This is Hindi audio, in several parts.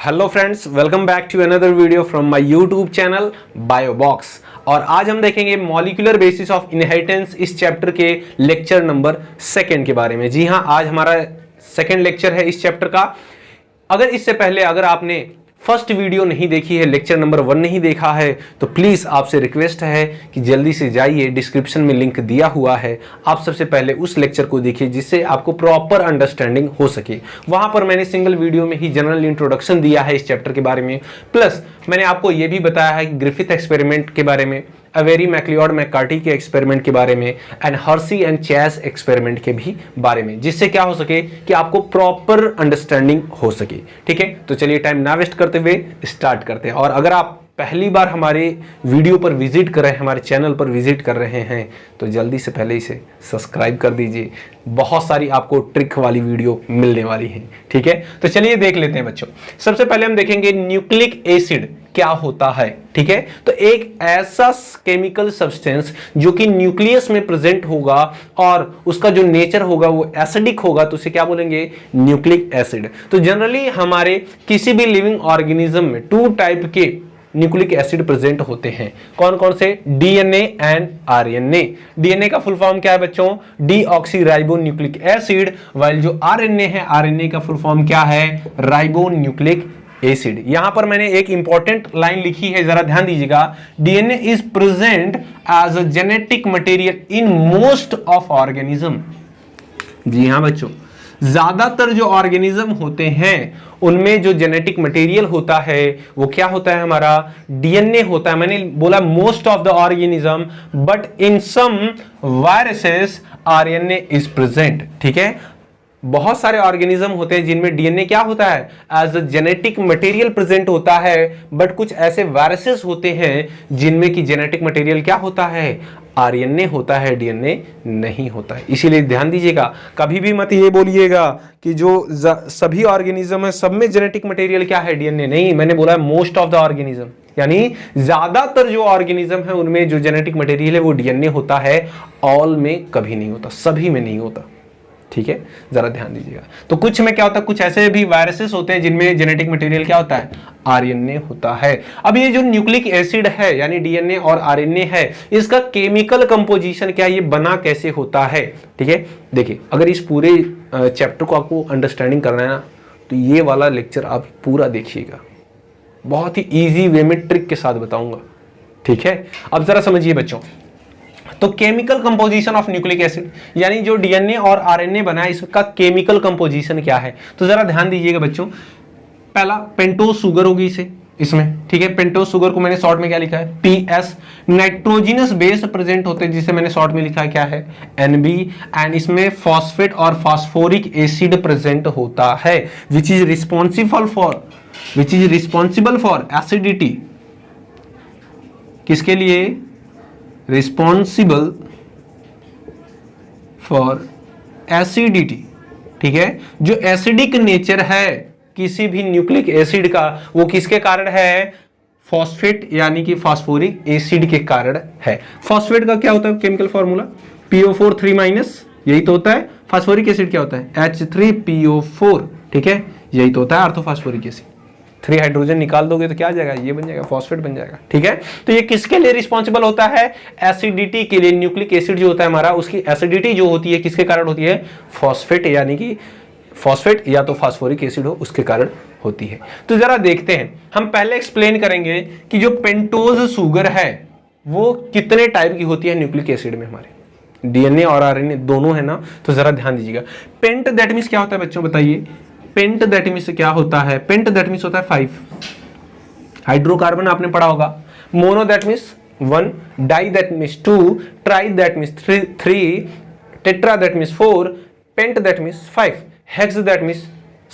Hello friends, welcome back to another video from my YouTube channel Biobox. और आज हम देखेंगे मॉलिक्यूलर बेसिस ऑफ इनहेरिटेंस इस चैप्टर के लेक्चर नंबर 2 के बारे में। जी हाँ, आज हमारा सेकेंड लेक्चर है इस चैप्टर का। अगर इससे पहले अगर आपने फर्स्ट वीडियो नहीं देखी है, लेक्चर नंबर 1 नहीं देखा है, तो प्लीज़ आपसे रिक्वेस्ट है कि जल्दी से जाइए, डिस्क्रिप्शन में लिंक दिया हुआ है, आप सबसे पहले उस लेक्चर को देखिए जिससे आपको प्रॉपर अंडरस्टैंडिंग हो सके। वहाँ पर मैंने सिंगल वीडियो में ही जनरल इंट्रोडक्शन दिया है इस चैप्टर के बारे में, प्लस मैंने आपको ये भी बताया है कि ग्रिफिथ एक्सपेरिमेंट के बारे में, अवेरी मैक्लियोड मैककार्टी के एक्सपेरिमेंट के बारे में and Hershey and chess experiment के भी बारे में, जिससे क्या हो सके कि आपको प्रॉपर अंडरस्टैंडिंग हो सके। ठीक है, तो चलिए टाइम ना वेस्ट करते हुए स्टार्ट करते हैं। और अगर आप पहली बार हमारे वीडियो पर विजिट कर रहे हैं, हमारे चैनल पर विजिट कर रहे हैं, तो जल्दी से पहले इसे सब्सक्राइब कर दीजिए। बहुत सारी आपको ट्रिक वाली वीडियो मिलने वाली है। ठीक है, तो चलिए देख लेते हैं बच्चों। सबसे पहले हम देखेंगे न्यूक्लिक एसिड क्या होता है। ठीक है, तो एक ऐसा केमिकल सब्सटेंस जो कि न्यूक्लियस में प्रेजेंट होगा और उसका जो नेचर होगा वो एसिडिक होगा, तो उसे क्या बोलेंगे? Nucleic acid. तो जनरली हमारे किसी भी लिविंग ऑर्गेनिज्म में 2 टाइप के न्यूक्लिक एसिड प्रेजेंट होते हैं। कौन कौन से? DNA and RNA. डीएनए का फुल फॉर्म क्या है बच्चों? Deoxyribo nucleic acid. वाइल जो आरएनए है, आरएनए का फुल फॉर्म क्या है? Ribo nucleic acid. यहां पर मैंने एक इंपॉर्टेंट लाइन लिखी है, जरा ध्यान दीजिएगा। DNA is present as a genetic material in most of organism. जी हां बच्चों, ज्यादातर जो ऑर्गेनिज्म होते हैं उनमें जो जेनेटिक मटेरियल होता है वो क्या होता है? हमारा डीएनए होता है। मैंने बोला most of the organism, but in some viruses RNA is present. ठीक है, बहुत सारे ऑर्गेनिज्म होते हैं जिनमें डीएनए क्या होता है? As a genetic material present होता है, बट कुछ ऐसे वायरसेस होते हैं जिनमें की जेनेटिक मटेरियल क्या होता है? आरएनए होता है, डीएनए नहीं होता है। इसीलिए ध्यान दीजिएगा, कभी भी मत ये बोलिएगा कि जो सभी ऑर्गेनिज्म है सब में जेनेटिक मटेरियल क्या है? डीएनए नहीं। मैंने बोला मोस्ट ऑफ द ऑर्गेनिज्म, यानी ज्यादातर जो ऑर्गेनिज्म है उनमें जो जेनेटिक मटेरियल है वो डीएनए होता है। ऑल में कभी नहीं होता, सभी में नहीं होता। ठीक है, जरा ध्यान दीजिएगा। तो कुछ में क्या होता है? कुछ ऐसे भी वायरसेस होते हैं जिनमें जेनेटिक मटेरियल क्या होता है? आरएनए होता है। अब ये जो न्यूक्लिक एसिड है यानी डीएनए और आरएनए है, इसका केमिकल कंपोजिशन क्या है? ये बना कैसे होता है? ठीक है, देखिए, अगर इस पूरे चैप्टर को आपको अंडरस्टैंडिंग करना है ना, तो ये वाला लेक्चर आप पूरा देखिएगा। बहुत ही ईजी वे में ट्रिक के साथ बताऊंगा। ठीक है, अब जरा समझिए बच्चों। तो chemical composition of nucleic acid, यानी जो डीएनए और आरएनए बना है, इसका केमिकल कंपोजिशन क्या है? तो जरा ध्यान दीजिएगा बच्चों। पहला पेंटोज शुगर होगी इसमें। ठीक है, पेंटोज शुगर को मैंने शॉर्ट में क्या लिखा है? पीएस। नाइट्रोजिनस बेस प्रेजेंट होते हैं जिसे मैंने शॉर्ट में लिखा है क्या है? एनबी। एंड इसमें फॉस्फेट और फास्फोरिक एसिड प्रेजेंट होता है which is responsible for acidity. किसके लिए? Responsible for acidity. ठीक है, जो एसिडिक नेचर है किसी भी न्यूक्लिक एसिड का, वो किसके कारण है? फॉस्फेट यानी कि फास्फोरिक एसिड के कारण है। फॉस्फेट का क्या होता है केमिकल फॉर्मूला? PO4 3-, यही तो होता है। फास्फोरिक एसिड क्या होता है? H3PO4। ठीक है, यही तो होता है ऑर्थोफॉस्फोरिक एसिड। 3 हाइड्रोजन निकाल दोगे तो क्या आ जाएगा? ये बन जाएगा, फॉस्फेट बन जाएगा। ठीक है, तो ये किसके लिए रिस्पॉन्सिबल होता है? एसिडिटी के लिए। न्यूक्लिक एसिड जो होता है हमारा, उसकी एसिडिटी जो होती है किसके कारण होती है? फॉस्फेट, यानी कि फॉस्फेट या तो फास्फोरिक एसिड हो उसके कारण होती है। तो जरा देखते हैं, हम पहले एक्सप्लेन करेंगे कि जो पेंटोज शुगर है वो कितने टाइप की होती है न्यूक्लिक एसिड में। हमारे डीएनए और आरएनए दोनों है ना, तो जरा ध्यान दीजिएगा। पेंट दैट मीन्स क्या होता है बच्चों? बताइए। पेंट दैट मीन्स क्या होता है? पेंट दैट मीन्स होता है 5 हाइड्रोकार्बन, आपने पढ़ा होगा। Mono that means 1, di that means 2, tri that means 3, tetra that means 4, pent that means 5, hex that means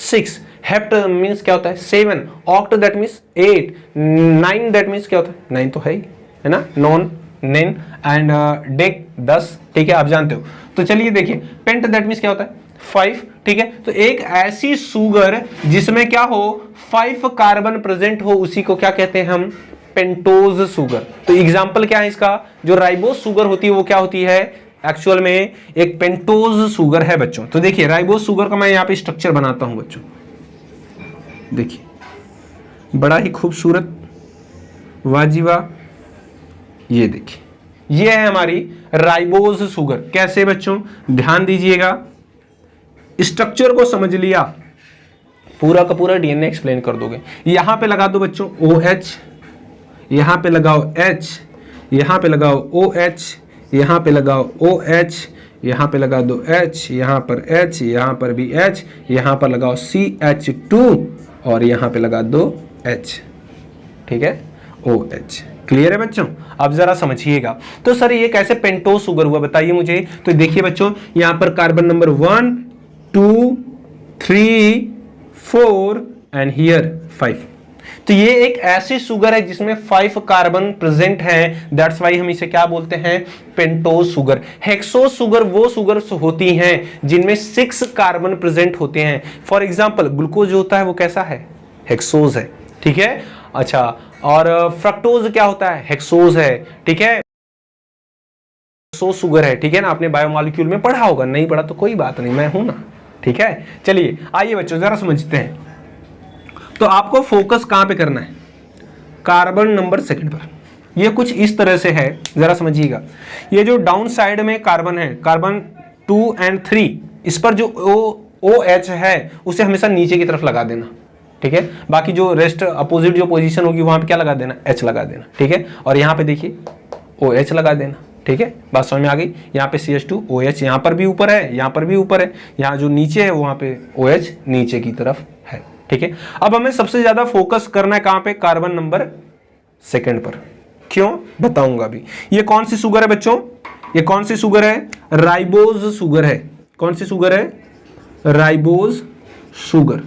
6, hept means क्या होता है? 7, oct that means 8, 9 that means क्या होता है? 9 तो है ना, नॉन नेन एंड डेक 10। ठीक है, आप जानते हो। तो चलिए देखिए, पेंट दैट मीन्स क्या होता है? 5। ठीक है, तो एक ऐसी शुगर जिसमें क्या हो? 5 कार्बन प्रेजेंट हो, उसी को क्या कहते हैं हम? Pentose sugar. तो एग्जाम्पल क्या है इसका? जो राइबोस शुगर होती है वो क्या होती है? एक्चुअल में एक पेंटोज शुगर है बच्चों। तो देखिए राइबोस शुगर का मैं यहाँ पे स्ट्रक्चर बनाता हूं बच्चों। देखिए बड़ा ही खूबसूरत, वाजिबा। ये देखिए, ये है हमारी राइबोज शुगर। कैसे बच्चों, ध्यान दीजिएगा, स्ट्रक्चर को समझ लिया, पूरा का पूरा डीएनए एक्सप्लेन कर दोगे। यहां पे लगा दो बच्चों OH, यहां पे लगाओ H, यहां पे लगाओ OH, यहां पे लगाओ OH, यहां पे लगा दो H, यहां पर H, यहां पर भी H, यहां पर लगाओ CH2 और यहां पे लगा दो H। ठीक है, OH। क्लियर है बच्चों? अब जरा समझिएगा। तो सर ये कैसे पेंटोज शुगर हुआ, बताइए मुझे। तो देखिए बच्चों, यहां पर कार्बन नंबर 1 2 3 4 एंड हियर 5। तो ये एक ऐसी शुगर है जिसमें 5 कार्बन प्रेजेंट हैं, दैट्स वाई हम इसे क्या बोलते हैं, पेंटोज शुगर। हेक्सोज शुगर वो शुगर होती हैं जिनमें 6 कार्बन प्रेजेंट होते हैं। फॉर एग्जांपल ग्लूकोज जो होता है वो कैसा है, हेक्सोज है। ठीक है, अच्छा, और फ्रक्टोज क्या होता है, हेक्सोज है। ठीक है, हेक्सोज शुगर है। ठीक है ना, आपने बायोमॉलिक्यूल में पढ़ा होगा, नहीं पढ़ा तो कोई बात नहीं, मैं हूं ना। ठीक है, चलिए आइए बच्चों जरा समझते हैं। तो आपको फोकस कहां पे करना है, कार्बन नंबर 2 पर। ये कुछ इस तरह से है, जरा समझिएगा। ये जो डाउन साइड में कार्बन है, कार्बन 2 और 3, इस पर जो OH है उसे हमेशा नीचे की तरफ लगा देना। ठीक है, बाकी जो रेस्ट अपोजिट जो पोजीशन होगी वहां पे क्या लगा देना, H लगा देना। ठीक है, और यहां पे देखिए OH लगा देना। ठीक है, बात समझ में आ गई। यहाँ पे CH2 OH यहाँ पर भी ऊपर है, यहाँ पर भी ऊपर है, यहाँ जो नीचे है वहां पे OH नीचे की तरफ है। ठीक है, अब हमें सबसे ज्यादा फोकस करना है कहां पे, कार्बन नंबर 2 पर। क्यों, बताऊंगा अभी। ये कौन सी शुगर है बच्चों, ये कौन सी शुगर है, राइबोज शुगर है। कौन सी शुगर है, राइबोज शुगर।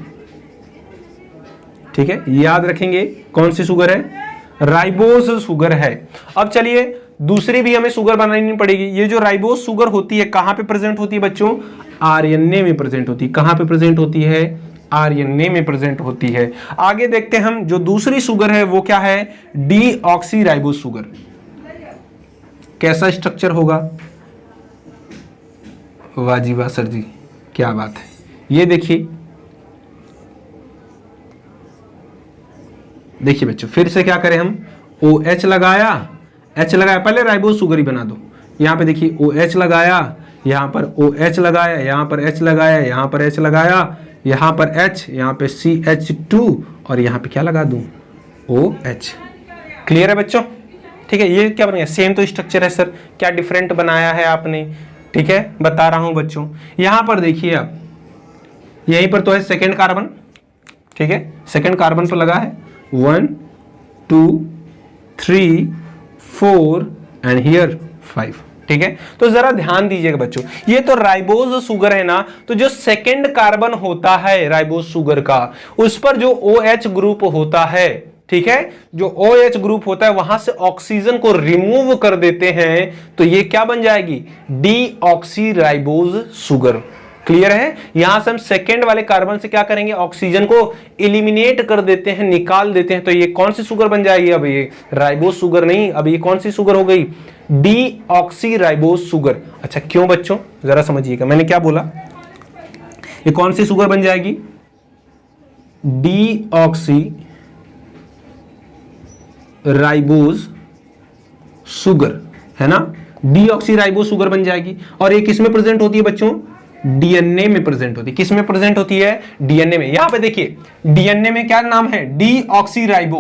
ठीक है, याद रखेंगे कौन सी शुगर है, राइबोज शुगर है। अब चलिए दूसरी भी हमें शुगर बनानी पड़ेगी। ये जो राइबोज शुगर होती है कहां पे प्रेजेंट होती है बच्चों, आरएनए में प्रेजेंट होती है। कहां पे प्रेजेंट होती है, आरएनए में प्रेजेंट होती है। आगे देखते हैं हम, जो दूसरी शुगर है वो क्या है, डीऑक्सीराइबोज शुगर। कैसा स्ट्रक्चर होगा, वाजिबा सर जी, क्या बात है। ये देखिए, देखिए बच्चों, फिर से क्या करें हम, OH लगाया, H लगाया, पहले राइबोज शुगर ही बना दो। यहां पे देखिए OH लगाया, यहां पर OH लगाया, यहां पर H लगाया, यहां पर H लगाया, यहां पर H, यहां पे CH2 और यहां पे क्या लगा दूं, OH। क्लियर है बच्चों? ठीक है, ये क्या बन गया, सेम तो स्ट्रक्चर है सर, क्या डिफरेंट बनाया है आपने। ठीक है, बता रहा हूं बच्चों। यहां पर देखिए आप, यहीं पर तो है 2 कार्बन। ठीक है, 2 कार्बन पर लगा है 1 2 3 4 एंड हियर 5। ठीक है, तो जरा ध्यान दीजिएगा बच्चों, ये तो राइबोज शुगर है ना, तो जो 2 कार्बन होता है राइबोज शुगर का, उस पर जो OH ग्रुप होता है, ठीक है, जो OH ग्रुप होता है वहां से ऑक्सीजन को रिमूव कर देते हैं, तो ये क्या बन जाएगी, डीऑक्सीराइबोज शुगर। क्लियर है, यहां से हम 2 वाले कार्बन से क्या करेंगे, ऑक्सीजन को एलिमिनेट कर देते हैं, निकाल देते हैं। तो ये कौन सी शुगर बन जाएगी, अब ये राइबोज शुगर नहीं, अब ये कौन सी शुगर हो गई, डीऑक्सीराइबोज शुगर। अच्छा क्यों बच्चों, जरा समझिएगा, मैंने क्या बोला, ये कौन सी शुगर बन जाएगी, डीऑक्सीराइबोज शुगर, है ना, डीऑक्सीराइबोज शुगर बन जाएगी। और ये किस में प्रेजेंट होती है बच्चों, डीएनए में प्रेजेंट होती है। किस में प्रेजेंट होती है, डीएनए में। यहां पे देखिए डीएनए में क्या नाम है, डीऑक्सीराइबो,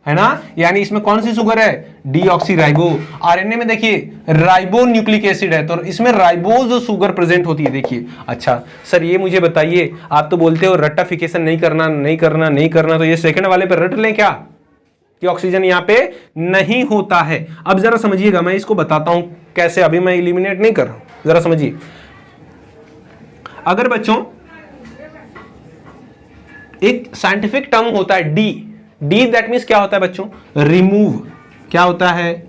है ना, यानी इसमें कौन सी शुगर है, डीऑक्सीराइबो। आरएनए में देखिए राइबो न्यूक्लिक एसिड है, तो इसमें राइबोज शुगर प्रेजेंट होती है। देखिए, अच्छा सर ये मुझे बताइए, आप तो बोलते हो रट्टाफिकेशन नहीं करना नहीं करना नहीं करना, तो ये 2 वाले पे रट लें क्या, कि ऑक्सीजन यहां पे नहीं होता है। अब जरा समझिएगा, मैं इसको बताता हूं कैसे, अभी मैं एलिमिनेट नहीं कर रहा हूं, जरा समझिए। अगर बच्चों एक साइंटिफिक टर्म होता है डी, दैट मीन्स क्या होता है बच्चों, रिमूव। क्या होता है,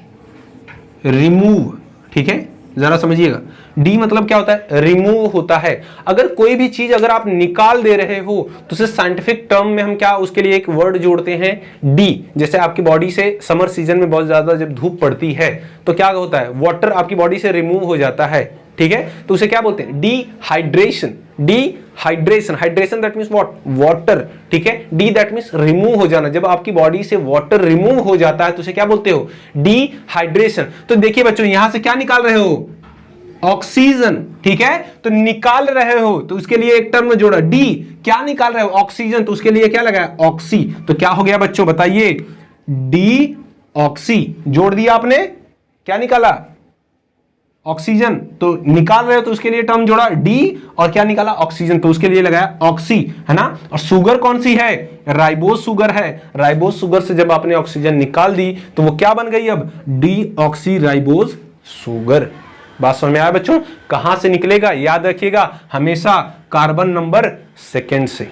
रिमूव। ठीक है, जरा समझिएगा, डी मतलब क्या होता है, रिमूव होता है। अगर कोई भी चीज अगर आप निकाल दे रहे हो तो उसे साइंटिफिक टर्म में हम क्या उसके लिए एक वर्ड जोड़ते हैं, डी। जैसे आपकी बॉडी से समर सीजन में बहुत ज्यादा जब धूप पड़ती है तो क्या होता है, वाटर आपकी बॉडी से रिमूव हो जाता है, ठीक है, तो उसे क्या बोलते हैं, dehydration. Dehydration, hydration that means what, water, ठीक है। डी दैट मींस रिमूव हो जाना, जब आपकी बॉडी से वाटर रिमूव हो जाता है तो उसे क्या बोलते हो, डिहाइड्रेशन। तो देखिए बच्चों यहां से क्या निकाल रहे हो, ऑक्सीजन, ठीक है, तो निकाल रहे हो तो उसके लिए एक टर्म जोड़ा, डी, क्या निकाल रहे हो, ऑक्सीजन, तो उसके लिए क्या लगाया, ऑक्सी, तो क्या हो गया बच्चों बताइए, डी ऑक्सी, जोड़ दिया आपने, क्या निकाला, ऑक्सीजन, तो निकाल रहे हो तो उसके लिए टर्म जोड़ा डी, और क्या निकाला, ऑक्सीजन, तो उसके लिए लगाया ऑक्सी, है ना। और शुगर कौन सी है, राइबोज शुगर है। राइबोज शुगर से जब आपने ऑक्सीजन निकाल दी तो वो क्या बन गई, अब डी ऑक्सी राइबोज शुगर। बात समझ में आया बच्चों, कहां से निकलेगा, याद रखिएगा हमेशा कार्बन नंबर सेकेंड से,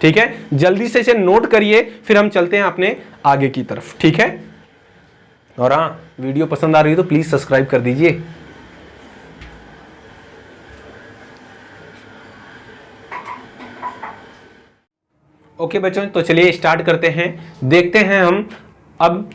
ठीक है। जल्दी से इसे नोट करिए, फिर हम चलते हैं अपने आगे की तरफ, ठीक है। और हाँ, वीडियो पसंद आ रही है तो प्लीज सब्सक्राइब कर दीजिए। ओके बच्चों, तो चलिए स्टार्ट करते हैं। देखते हैं हम अब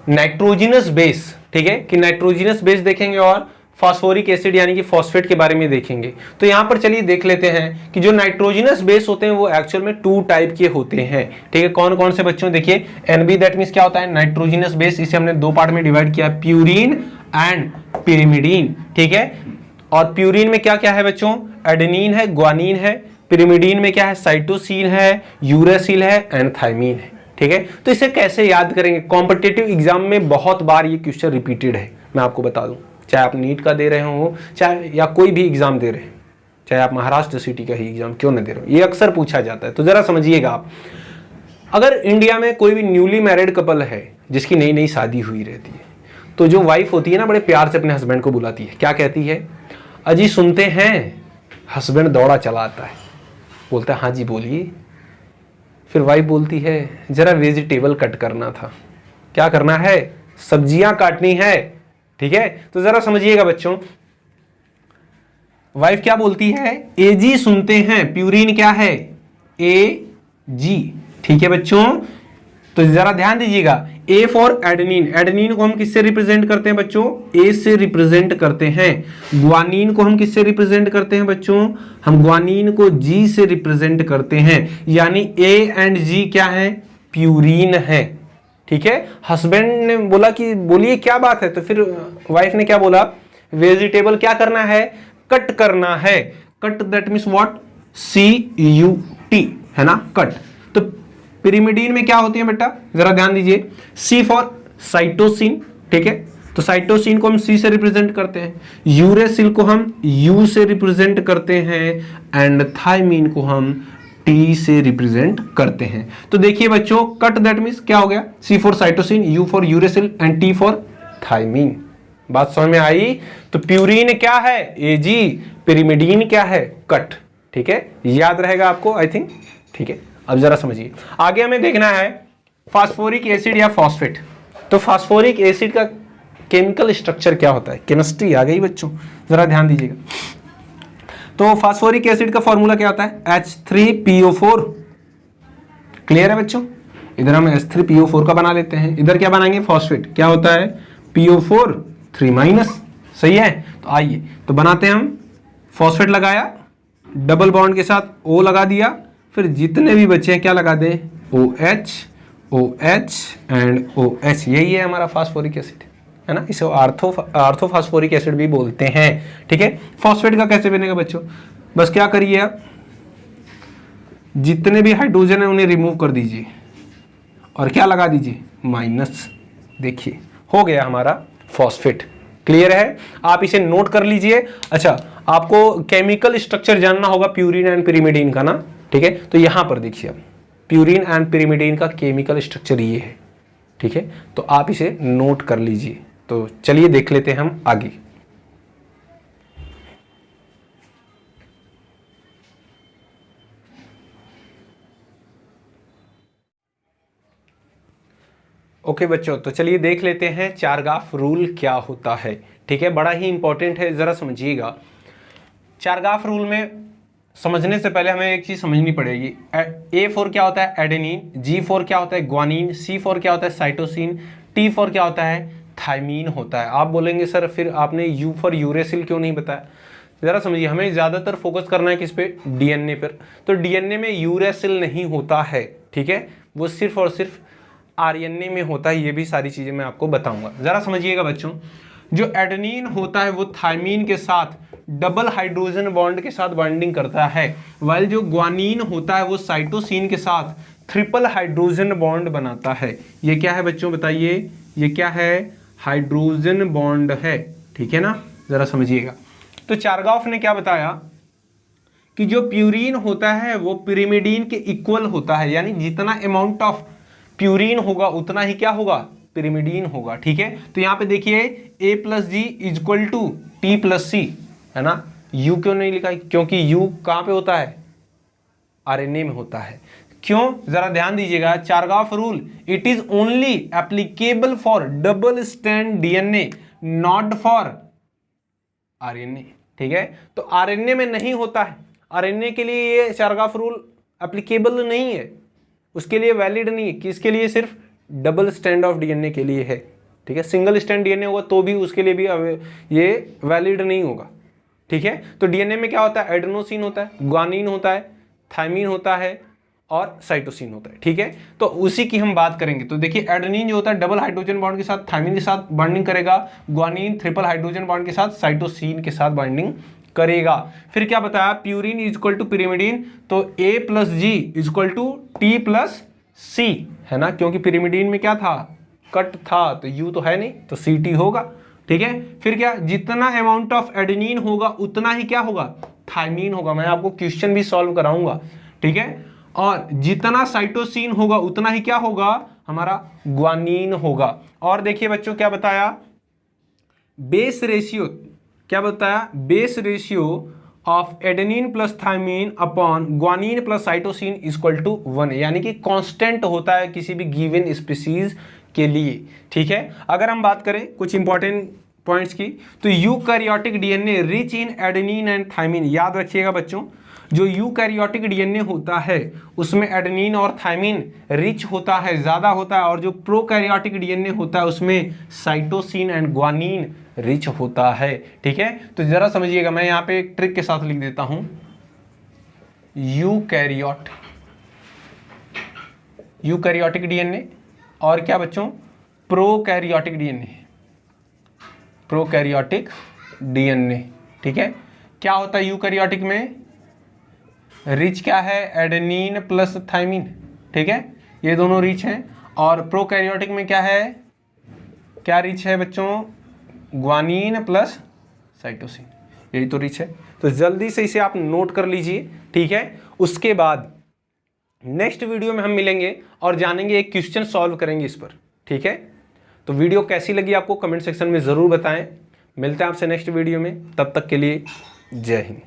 नाइट्रोजिनस बेस, ठीक है, कि नाइट्रोजिनस बेस देखेंगे और फास्फोरिक एसिड यानी कि फॉस्फेट के बारे में देखेंगे। तो यहां पर चलिए देख लेते हैं कि जो नाइट्रोजिनस बेस होते हैं वो एक्चुअल में 2 टाइप के होते हैं, ठीक है। कौन कौन से बच्चों, देखिए एनबी दैट मींस क्या होता है, नाइट्रोजिनस बेस, इसे हमने 2 पार्ट में डिवाइड किया, प्यूरिन एंड पिरिमिडीन, ठीक है। और प्यूरिन में क्या क्या है बच्चों, एडेनिन है, ग्वानिन है। पिरिमिडीन में क्या है, साइटोसिन है, यूरेसिल है एंड थाइमिन है, ठीक है। तो इसे कैसे याद करेंगे, कॉम्पिटिटिव एग्जाम में बहुत बार ये क्वेश्चन रिपीटेड है, मैं आपको बता दूं, चाहे आप नीट का दे रहे हो, चाहे या कोई भी एग्जाम दे रहे हैं, चाहे आप महाराष्ट्र सिटी का ही एग्जाम क्यों न दे रहे हो, ये अक्सर पूछा जाता है। तो जरा समझिएगा आप, अगर इंडिया में कोई भी न्यूली मैरिड कपल है जिसकी नई नई शादी हुई रहती है, तो जो वाइफ होती है ना, बड़े प्यार से अपने हस्बैंड को बुलाती है, क्या कहती है, अजी सुनते हैं, हस्बैंड दौड़ा चला आता है, बोलता है हाँ जी बोलिए। फिर वाइफ बोलती है जरा वेजिटेबल कट करना था, क्या करना है, सब्जियां काटनी है, ठीक है। तो जरा समझिएगा बच्चों, वाइफ क्या बोलती है, ए जी सुनते हैं, प्यूरिन क्या है, ए जी, ठीक है बच्चों। तो जरा ध्यान दीजिएगा, ए फॉर एडेनिन, एडेनिन को हम किससे रिप्रेजेंट करते हैं बच्चों, ए से रिप्रेजेंट करते हैं। ग्वानिन को हम किससे रिप्रेजेंट करते हैं बच्चों, हम ग्वानिन को जी से रिप्रेजेंट करते हैं, यानी ए एंड जी क्या है, प्यूरिन है, ठीक है। हस्बैंड ने बोला कि बोलिए क्या बात है, तो फिर वाइफ ने क्या बोला, वेजिटेबल क्या करना है, कट करना है। Cut that means what, CUT, है ना, कट। तो पिरिमिडीन में क्या होती है बेटा, जरा ध्यान दीजिए, सी फॉर साइटोसिन, ठीक है, तो साइटोसिन को हम सी से रिप्रेजेंट करते हैं, यूरेसिल को हम यू से रिप्रेजेंट करते हैं एंड थाइमिन को हम टी से रिप्रेजेंट करते हैं। तो देखिए बच्चों, कट दैट मींस क्या हो गया, C for cytosine, U for uracil and T for thymine. बात समझ में आई। तो प्यूरिन क्या है, एजी, पिरिमिडीन क्या है, कट, ठीक है, याद रहेगा आपको आई थिंक, ठीक है। अब जरा समझिए, आगे हमें देखना है फास्फोरिक एसिड या फॉस्फेट। तो फास्फोरिक एसिड का केमिकल स्ट्रक्चर क्या होता है, केमिस्ट्री आ गई बच्चों, जरा ध्यान दीजिएगा। तो फास्फोरिक एसिड का फॉर्मूला क्या होता है, H3PO4, क्लियर है बच्चों। इधर हम H3PO4 का बना लेते हैं, इधर क्या बनाएंगे, फॉस्फेट, क्या होता है, PO4 3-, सही है। तो आइए तो बनाते हैं हम, फॉस्फेट लगाया, डबल बॉन्ड के साथ O लगा दिया, फिर जितने भी बचे हैं क्या लगा दें, OH, OH एंड OH, यही है हमारा फास्फोरिक एसिड, है ना। इसे आर्थोफास्फोरिक एसिड भी बोलते हैं, ठीक है। फॉस्फेट का कैसे बनेगा बच्चों, बस क्या करिए आप, जितने भी हाइड्रोजन है उन्हें रिमूव कर दीजिए और क्या लगा दीजिए, माइनस, देखिए हो गया हमारा फॉस्फेट, क्लियर है। आप इसे नोट कर लीजिए। अच्छा, आपको केमिकल स्ट्रक्चर जानना होगा प्यूरिन एंड पिरिमिडीन का ना, ठीक है। तो यहां पर देखिए, अब प्यूरिन एंड पिरिमिडीन का केमिकल स्ट्रक्चर ये है, ठीक है। तो आप इसे नोट कर लीजिए। तो चलिए देख लेते हैं हम आगे। ओके बच्चों, तो चलिए देख लेते हैं चारगाफ रूल क्या होता है, ठीक है। बड़ा ही इंपॉर्टेंट है, जरा समझिएगा। चारगाफ रूल में समझने से पहले हमें एक चीज समझनी पड़ेगी। A4 क्या होता है, एडेनिन, G4 क्या होता है, ग्वानिन, C4 क्या होता है, साइटोसिन, T4 क्या होता है, थायमीन होता है। आप बोलेंगे सर फिर आपने यू फॉर यूरेसिल क्यों नहीं बताया? ज़रा समझिए, हमें ज़्यादातर फोकस करना है किस पे? डीएनए पर। तो डीएनए में यूरेसिल नहीं होता है, ठीक है, वो सिर्फ और सिर्फ आरएनए में होता है। ये भी सारी चीज़ें मैं आपको बताऊंगा। ज़रा समझिएगा बच्चों, जो एडेनिन होता है वो थायमीन के साथ डबल हाइड्रोजन बॉन्ड के साथ बॉन्डिंग करता है, वाइल जो ग्वानीन होता है वो साइटोसिन के साथ ट्रिपल हाइड्रोजन बॉन्ड बनाता है। ये क्या है बच्चों बताइए? ये क्या है? हाइड्रोजन बॉन्ड है, ठीक है ना? ज़रा समझिएगा। तो चारगाफ ने क्या बताया कि जो प्यूरीन होता है वो पिरिमिडीन के इक्वल होता है, यानी जितना अमाउंट ऑफ प्यूरीन होगा उतना ही क्या होगा? पिरिमिडीन होगा, ठीक है। तो यहाँ पे देखिए A plus G equal to T plus C, है ना। U क्यों नहीं लिखा है? क्योंकि U कहाँ पे होता है? आरएनए में होता है। क्यों? जरा ध्यान दीजिएगा, चारगाफ rule, it is only applicable for double strand DNA, not for RNA, ठीक है। तो आरएनए में नहीं होता है, आरएनए के लिए ये चारगाफ रूल एप्लीकेबल नहीं है, उसके लिए वैलिड नहीं है। किसके लिए? सिर्फ डबल स्ट्रैंड ऑफ डीएनए के लिए है, ठीक है। सिंगल स्ट्रैंड डीएनए होगा तो भी उसके लिए भी ये वैलिड नहीं होगा, ठीक है। तो डीएनए में क्या होता है? एडेनोसिन होता है, ग्वानिन होता है, थायमीन होता है और साइटोसिन होता है, ठीक है। तो उसी की हम बात करेंगे। तो देखिए एडेनिन जो होता है डबल हाइड्रोजन बॉन्ड के साथ थायमीन के साथ बॉन्डिंग करेगा, ग्वानिन ट्रिपल हाइड्रोजन बॉन्ड के साथ साइटोसिन के साथ बॉन्डिंग करेगा। फिर क्या बताया? Purine is equal to pyrimidine, तो A plus G is equal to T plus C, है ना, क्योंकि पिरिमिडीन में क्या था? कट था, तो U तो है नहीं, तो CT होगा, ठीक है। फिर क्या? जितना अमाउंट ऑफ एडेनिन होगा उतना ही क्या होगा? थायमीन होगा। मैं आपको क्वेश्चन भी सॉल्व कराऊंगा, ठीक है। और जितना साइटोसिन होगा उतना ही क्या होगा? हमारा ग्वानीन होगा। और देखिए बच्चों क्या बताया? बेस रेशियो क्या बताया? Base ratio of adenine plus thymine upon guanine plus cytosine equal to 1, यानी कि कांस्टेंट होता है किसी भी गिवन स्पीसीज के लिए, ठीक है। अगर हम बात करें कुछ इंपॉर्टेंट पॉइंट्स की, तो eukaryotic DNA rich in adenine and thymine. याद रखिएगा बच्चों, जो यूकैरियोटिक डीएनए होता है उसमें एडेनिन और थायमीन रिच होता है, ज़्यादा होता है, और जो प्रोकैरियोटिक डीएनए होता है उसमें साइटोसिन एंड ग्वानीन रिच होता है, ठीक है। तो ज़रा समझिएगा, मैं यहाँ पे एक ट्रिक के साथ लिख देता हूँ। यूकैरियोटिक डीएनए और क्या बच्चों? प्रोकैरियोटिक डीएनए, प्रोकैरियोटिक डीएनए, ठीक है। क्या होता है यूकैरियोटिक में? रिच क्या है? एडेनिन प्लस थायमीन, ठीक है, ये दोनों रिच हैं। और प्रोकैरियोटिक में क्या है? क्या रिच है बच्चों? ग्वानीन प्लस साइटोसिन, यही तो रिच है। तो जल्दी से इसे आप नोट कर लीजिए, ठीक है। उसके बाद नेक्स्ट वीडियो में हम मिलेंगे और जानेंगे, एक क्वेश्चन सॉल्व करेंगे इस पर, ठीक है। तो वीडियो कैसी लगी आपको कमेंट सेक्शन में ज़रूर बताएं। मिलते हैं आपसे नेक्स्ट वीडियो में, तब तक के लिए जय हिंद।